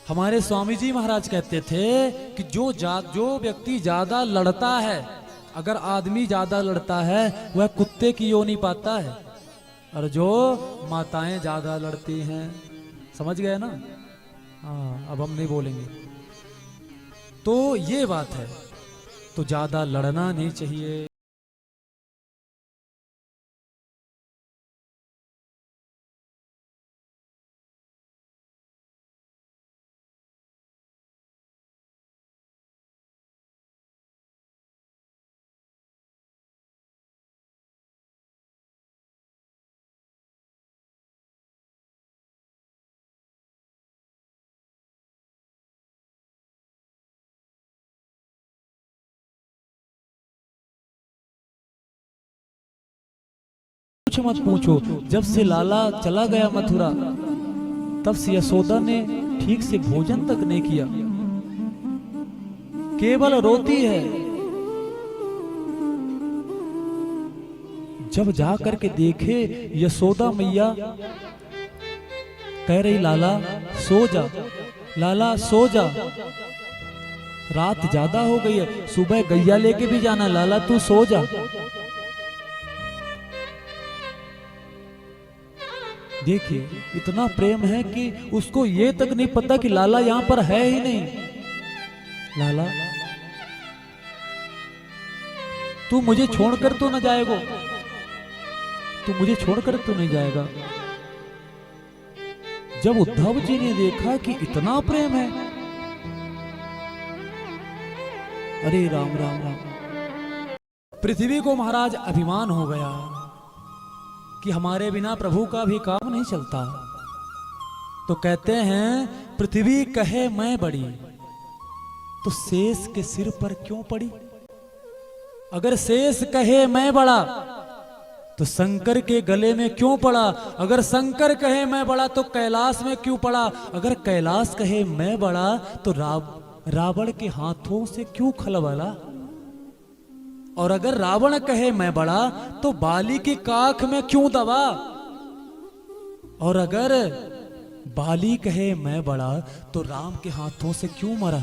हमारे स्वामी जी महाराज कहते थे कि जो व्यक्ति ज्यादा लड़ता है, अगर आदमी ज्यादा लड़ता है वह कुत्ते की योनि पाता है, और जो माताएं ज्यादा लड़ती हैं, समझ गए ना? हाँ, अब हम नहीं बोलेंगे। तो ये बात है, तो ज्यादा लड़ना नहीं चाहिए। कुछ मत पूछो, जब से लाला चला गया मथुरा, तब से यशोदा ने ठीक से भोजन तक नहीं किया, केवल रोती है। जब जा करके देखे, यशोदा मैया कह रही लाला सो जा, लाला सो जा, रात ज्यादा हो गई है, सुबह गैया लेके भी जाना, लाला तू सो जा। देखिए इतना प्रेम है कि उसको ये तक नहीं पता कि लाला यहां पर है ही नहीं। लाला तू मुझे छोड़कर तो न जाएगा, तू मुझे छोड़कर तो नहीं जाएगा। जब उद्धव जी ने देखा कि इतना प्रेम है, अरे राम राम राम, पृथ्वी को महाराज अभिमान हो गया कि हमारे बिना प्रभु का भी काम नहीं चलता। तो कहते हैं पृथ्वी कहे मैं बड़ी, तो शेष के सिर पर क्यों पड़ी? अगर शेष कहे मैं बड़ा, तो शंकर के गले में क्यों पड़ा? अगर शंकर कहे मैं बड़ा, तो कैलाश में क्यों पड़ा? अगर कैलाश कहे मैं बड़ा, तो रावण के हाथों से क्यों खलबला? और अगर रावण कहे मैं बड़ा, तो बाली की काख में क्यों दबा? और अगर बाली कहे मैं बड़ा, तो राम के हाथों से क्यों मरा?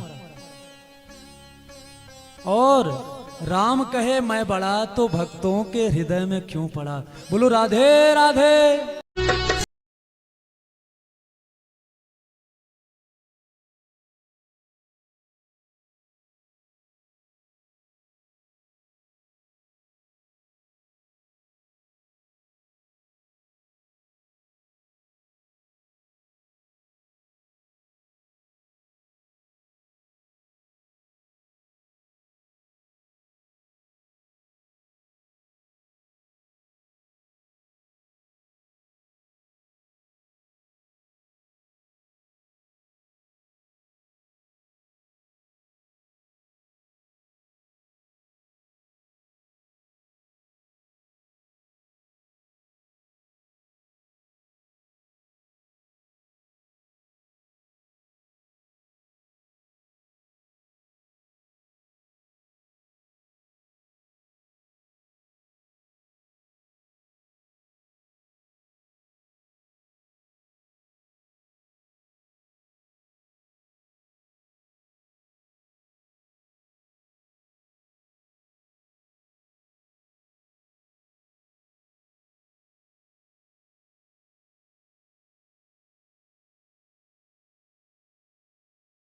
और राम कहे मैं बड़ा, तो भक्तों के हृदय में क्यों पड़ा? बोलो राधे राधे।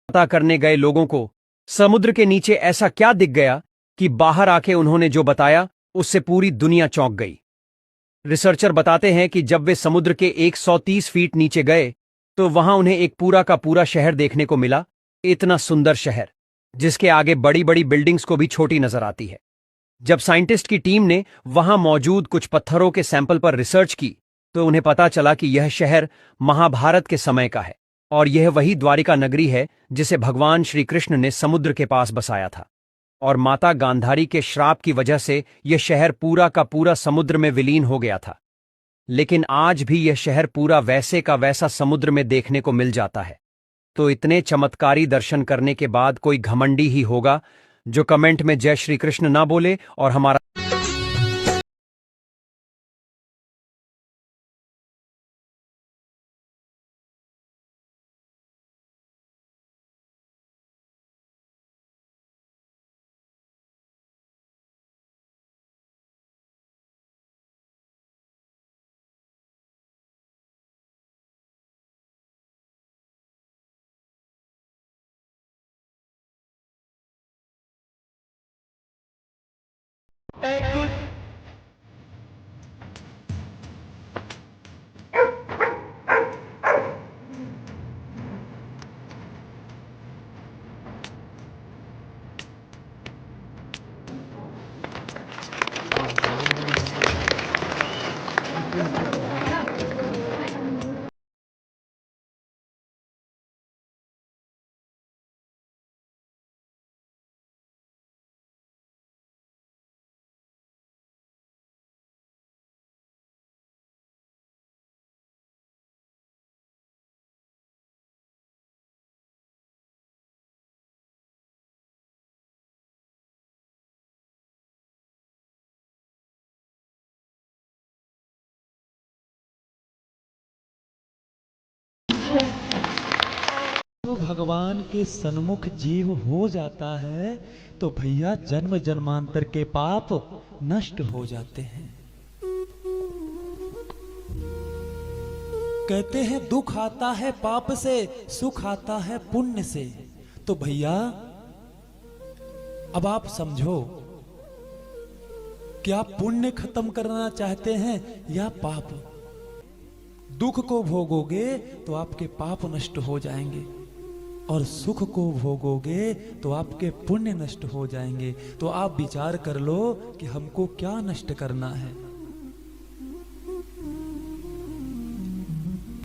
पता करने गए लोगों को समुद्र के नीचे ऐसा क्या दिख गया कि बाहर आके उन्होंने जो बताया उससे पूरी दुनिया चौंक गई। रिसर्चर बताते हैं कि जब वे समुद्र के 130 फीट नीचे गए तो वहां उन्हें एक पूरा का पूरा शहर देखने को मिला। इतना सुंदर शहर जिसके आगे बड़ी बड़ी बिल्डिंग्स को भी छोटी नजर आती है। जब साइंटिस्ट की टीम ने वहां मौजूद कुछ पत्थरों के सैंपल पर रिसर्च की तो उन्हें पता चला कि यह शहर महाभारत के समय का है और यह वही द्वारिका नगरी है जिसे भगवान श्री कृष्ण ने समुद्र के पास बसाया था। और माता गांधारी के श्राप की वजह से यह शहर पूरा का पूरा समुद्र में विलीन हो गया था। लेकिन आज भी यह शहर पूरा वैसे का वैसा समुद्र में देखने को मिल जाता है। तो इतने चमत्कारी दर्शन करने के बाद कोई घमंडी ही होगा जो कमेंट में जय श्री कृष्ण ना बोले और हमारा तो भगवान के सन्मुख जीव हो जाता है तो भैया जन्म जन्मांतर के पाप नष्ट हो जाते हैं। कहते हैं दुख आता है पाप से, सुख आता है पुण्य से। तो भैया अब आप समझो कि आप पुण्य खत्म करना चाहते हैं या पाप। दुख को भोगोगे तो आपके पाप नष्ट हो जाएंगे और सुख को भोगोगे तो आपके पुण्य नष्ट हो जाएंगे। तो आप विचार कर लो कि हमको क्या नष्ट करना है।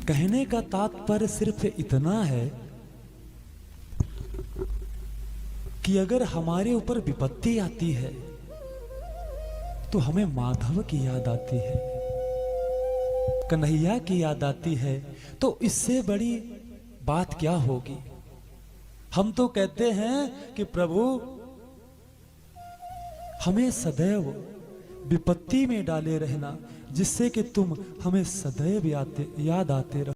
कहने का तात्पर्य सिर्फ इतना है कि अगर हमारे ऊपर विपत्ति आती है तो हमें माधव की याद आती है, कन्हैया की याद आती है। तो इससे बड़ी बात क्या होगी। हम तो कहते हैं कि प्रभु हमें सदैव विपत्ति में डाले रहना, जिससे कि तुम हमें सदैव याद आते रहो।